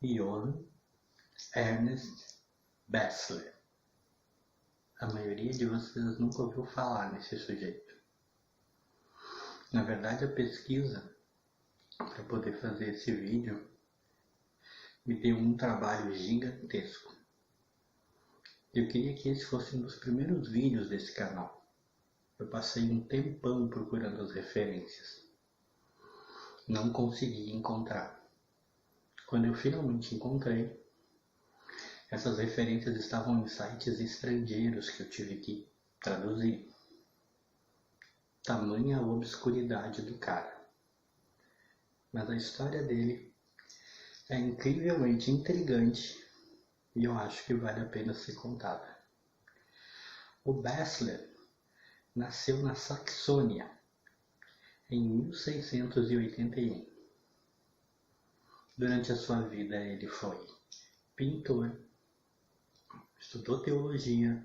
Johann Ernst Bessler. A maioria de vocês nunca ouviu falar nesse sujeito. Na verdade, a pesquisa para poder fazer esse vídeo me deu um trabalho gigantesco. Eu queria que esse fosse um dos primeiros vídeos desse canal. Eu passei um tempão procurando as referências. Não consegui encontrar. Quando eu finalmente encontrei, essas referências estavam em sites estrangeiros que eu tive que traduzir. Tamanha a obscuridade do cara. Mas a história dele é incrivelmente intrigante e eu acho que vale a pena ser contada. O Bessler nasceu na Saxônia em 1681. Durante a sua vida ele foi pintor, estudou teologia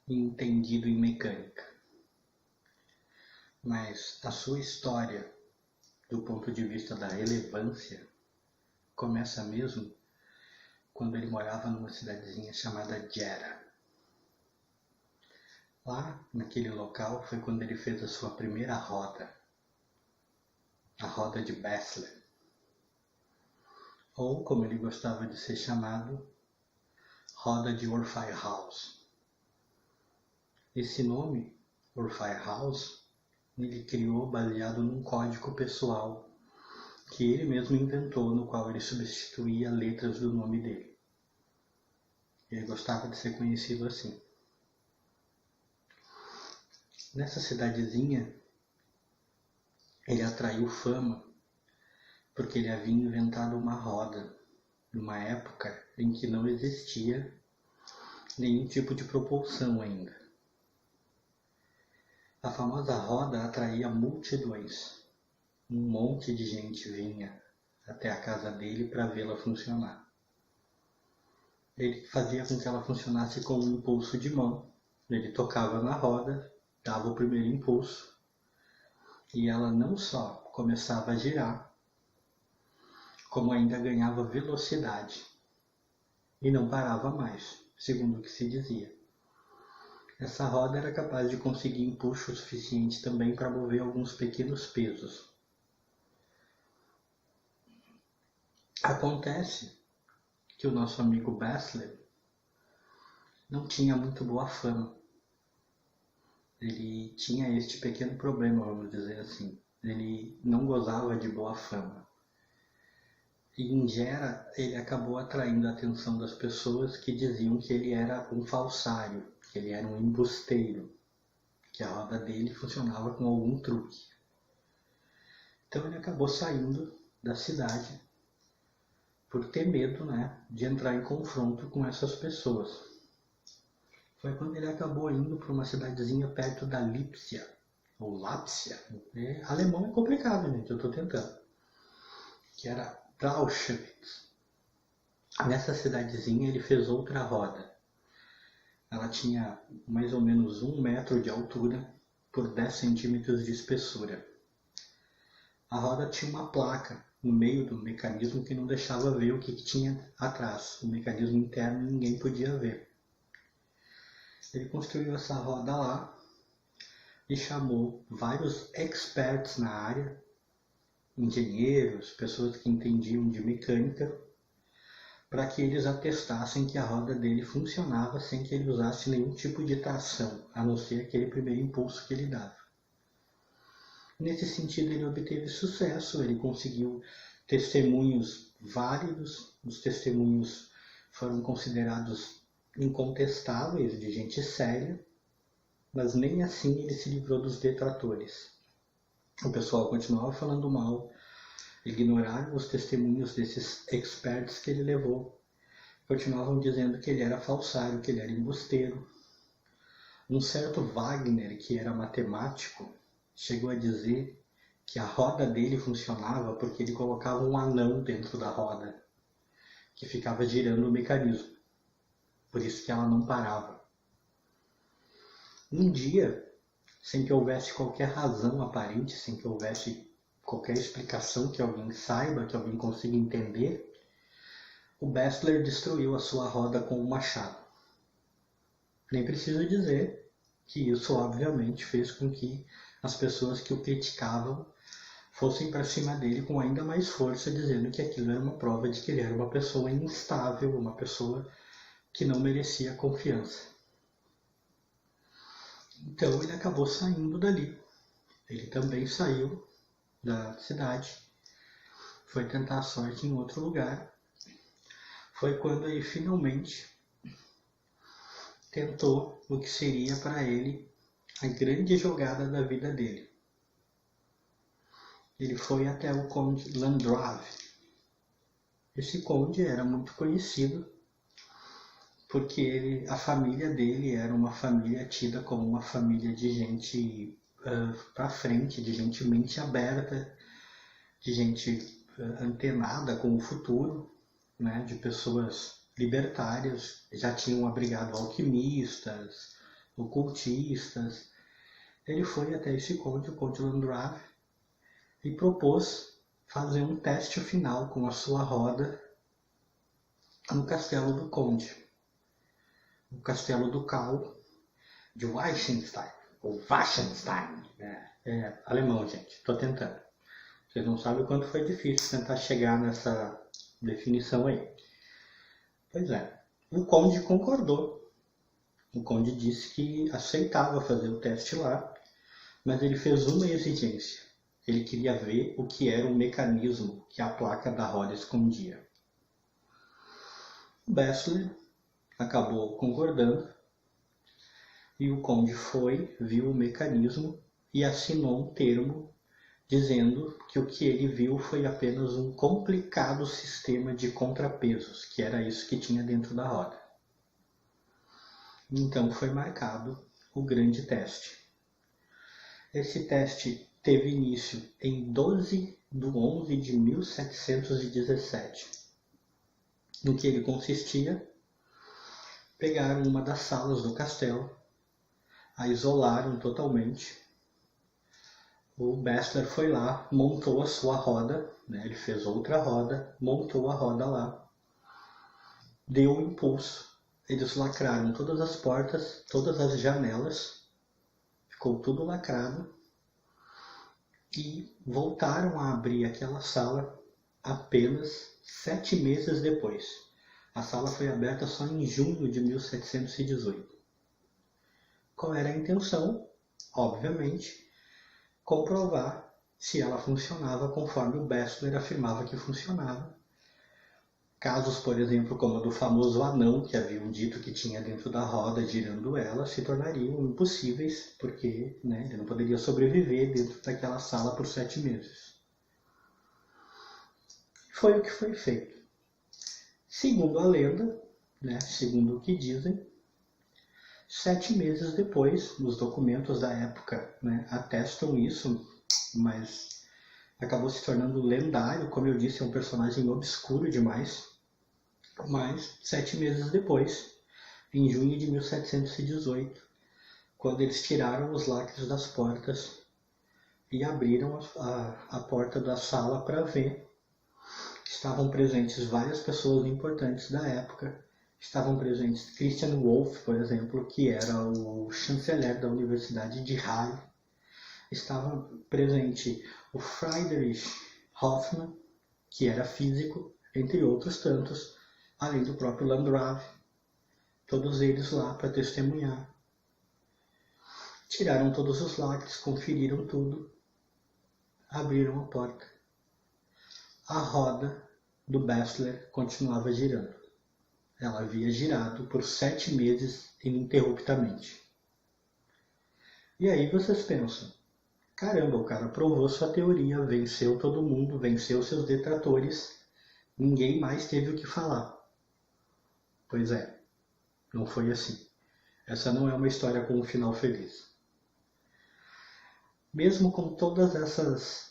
e entendido em mecânica. Mas a sua história, do ponto de vista da relevância, começa mesmo quando ele morava numa cidadezinha chamada Gera. Lá, naquele local, foi quando ele fez a sua primeira roda, a roda de Bessler, ou, como ele gostava de ser chamado, roda de Orpheus. Esse nome, Orpheus, ele criou baseado num código pessoal que ele mesmo inventou, no qual ele substituía letras do nome dele. Ele gostava de ser conhecido assim. Nessa cidadezinha, ele atraiu fama porque ele havia inventado uma roda numa época em que não existia nenhum tipo de propulsão ainda. A famosa roda atraía multidões. Um monte de gente vinha até a casa dele para vê-la funcionar. Ele fazia com que ela funcionasse com um impulso de mão. Ele tocava na roda, dava o primeiro impulso, e ela não só começava a girar, como ainda ganhava velocidade e não parava mais, segundo o que se dizia. Essa roda era capaz de conseguir impulso suficiente também para mover alguns pequenos pesos. Acontece que o nosso amigo Bessler não tinha muito boa fama. Ele tinha este pequeno problema, vamos dizer assim. Ele não gozava de boa fama. E em Gera, ele acabou atraindo a atenção das pessoas que diziam que ele era um falsário, que ele era um embusteiro, que a roda dele funcionava com algum truque. Então ele acabou saindo da cidade por ter medo, de entrar em confronto com essas pessoas. Foi quando ele acabou indo para uma cidadezinha perto da Lipsia, ou Lápsia. Alemão é complicado, gente, eu estou tentando. Que era Auschwitz. Nessa cidadezinha ele fez outra roda. Ela tinha mais ou menos 1 metro de altura por 10 centímetros de espessura. A roda tinha uma placa no meio do mecanismo que não deixava ver o que tinha atrás. O mecanismo interno ninguém podia ver. Ele construiu essa roda lá e chamou vários experts na área, engenheiros, pessoas que entendiam de mecânica, para que eles atestassem que a roda dele funcionava sem que ele usasse nenhum tipo de tração, a não ser aquele primeiro impulso que ele dava. Nesse sentido, ele obteve sucesso, ele conseguiu testemunhos válidos, os testemunhos foram considerados incontestáveis, de gente séria, mas nem assim ele se livrou dos detratores. O pessoal continuava falando mal, ignoraram os testemunhos desses experts que ele levou, continuavam dizendo que ele era falsário, que ele era embusteiro. Um certo Wagner, que era matemático, chegou a dizer que a roda dele funcionava porque ele colocava um anão dentro da roda, que ficava girando o mecanismo. Por isso que ela não parava. Um dia, sem que houvesse qualquer razão aparente, sem que houvesse qualquer explicação que alguém saiba, que alguém consiga entender, o Bessler destruiu a sua roda com um machado. Nem preciso dizer que isso obviamente fez com que as pessoas que o criticavam fossem para cima dele com ainda mais força, dizendo que aquilo era uma prova de que ele era uma pessoa instável, uma pessoa que não merecia confiança. Então ele acabou saindo dali. Ele também saiu da cidade, foi tentar a sorte em outro lugar. Foi quando ele finalmente tentou o que seria para ele a grande jogada da vida dele. Ele foi até o conde Landgrave. Esse conde era muito conhecido porque a família dele era uma família tida como uma família de gente para frente, de gente mente aberta, de gente antenada com o futuro, né, de pessoas libertárias. Já tinham abrigado alquimistas, ocultistas. Ele foi até esse conde, o conde Landgrave, e propôs fazer um teste final com a sua roda no castelo do conde, o castelo ducal de Weissenstein, ou Wachenstein. É alemão, gente, estou tentando. Vocês não sabem o quanto foi difícil tentar chegar nessa definição aí. Pois é, o conde concordou. O conde disse que aceitava fazer o teste lá, mas ele fez uma exigência. Ele queria ver o que era o mecanismo que a placa da roda escondia. O Bessler acabou concordando e o conde foi, viu o mecanismo e assinou um termo dizendo que o que ele viu foi apenas um complicado sistema de contrapesos, que era isso que tinha dentro da roda. Então foi marcado o grande teste. Esse teste teve início em 12 de 11 de 1717. No que ele consistia? Pegaram uma das salas do castelo, a isolaram totalmente. O Bessler foi lá, montou a sua roda, né? Ele fez outra roda, montou a roda lá, deu um impulso. Eles lacraram todas as portas, todas as janelas, ficou tudo lacrado. E voltaram a abrir aquela sala apenas 7 meses depois. A sala foi aberta só em junho de 1718. Qual era a intenção? Obviamente, comprovar se ela funcionava conforme o Bessler afirmava que funcionava. Casos, por exemplo, como o do famoso anão que haviam dito que tinha dentro da roda girando ela, se tornariam impossíveis, porque ele não poderia sobreviver dentro daquela sala por 7 meses. Foi o que foi feito. Segundo a lenda, segundo o que dizem, 7 meses depois, os documentos da época atestam isso, mas acabou se tornando lendário. Como eu disse, é um personagem obscuro demais. Mas 7 meses depois, em junho de 1718, quando eles tiraram os lacres das portas e abriram a porta da sala para ver, estavam presentes várias pessoas importantes da época. Estavam presentes Christian Wolff, por exemplo, que era o chanceler da Universidade de Halle. Estava presente o Friedrich Hoffmann, que era físico, entre outros tantos, além do próprio Landgrave. Todos eles lá para testemunhar. Tiraram todos os lacres, conferiram tudo, abriram a porta. A roda do Bessler continuava girando. Ela havia girado por 7 meses ininterruptamente. E aí vocês pensam, caramba, o cara provou sua teoria, venceu todo mundo, venceu seus detratores, ninguém mais teve o que falar. Pois é, não foi assim. Essa não é uma história com um final feliz. Mesmo com todas essas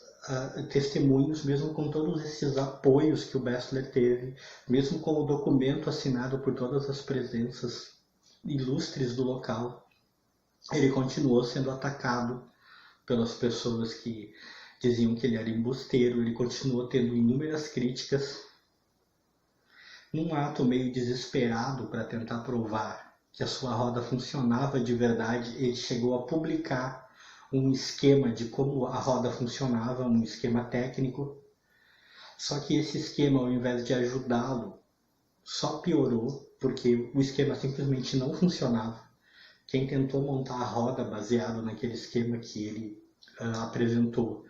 testemunhos, mesmo com todos esses apoios que o Bessler teve, mesmo com o documento assinado por todas as presenças ilustres do local, ele continuou sendo atacado pelas pessoas que diziam que ele era embusteiro. Ele continuou tendo inúmeras críticas. Num ato meio desesperado para tentar provar que a sua roda funcionava de verdade, ele chegou a publicar um esquema de como a roda funcionava, um esquema técnico. Só que esse esquema, ao invés de ajudá-lo, só piorou, porque o esquema simplesmente não funcionava. Quem tentou montar a roda baseado naquele esquema que ele apresentou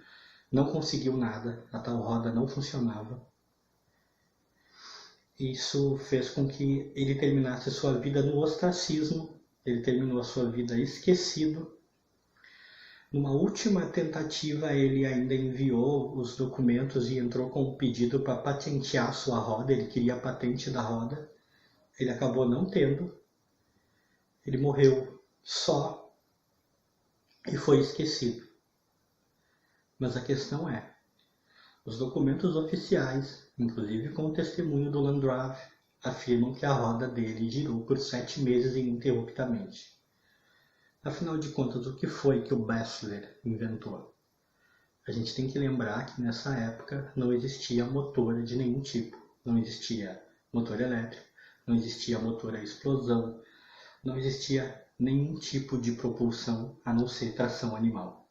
não conseguiu nada, a tal roda não funcionava. Isso fez com que ele terminasse sua vida no ostracismo, ele terminou a sua vida esquecido. Numa última tentativa, ele ainda enviou os documentos e entrou com um pedido para patentear sua roda, ele queria a patente da roda. Ele acabou não tendo. Ele morreu só e foi esquecido. Mas a questão é, os documentos oficiais, inclusive com o testemunho do Landgraf, afirmam que a roda dele girou por 7 meses ininterruptamente. Afinal de contas, o que foi que o Bessler inventou? A gente tem que lembrar que nessa época não existia motor de nenhum tipo. Não existia motor elétrico, não existia motor a explosão, não existia nenhum tipo de propulsão a não ser tração animal.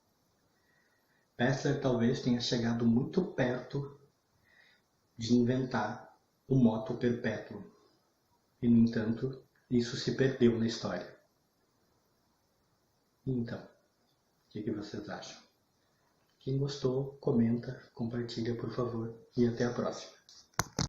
Bessler talvez tenha chegado muito perto de inventar o moto perpétuo. E, no entanto, isso se perdeu na história. Então, o que vocês acham? Quem gostou, comenta, compartilha, por favor, e até a próxima.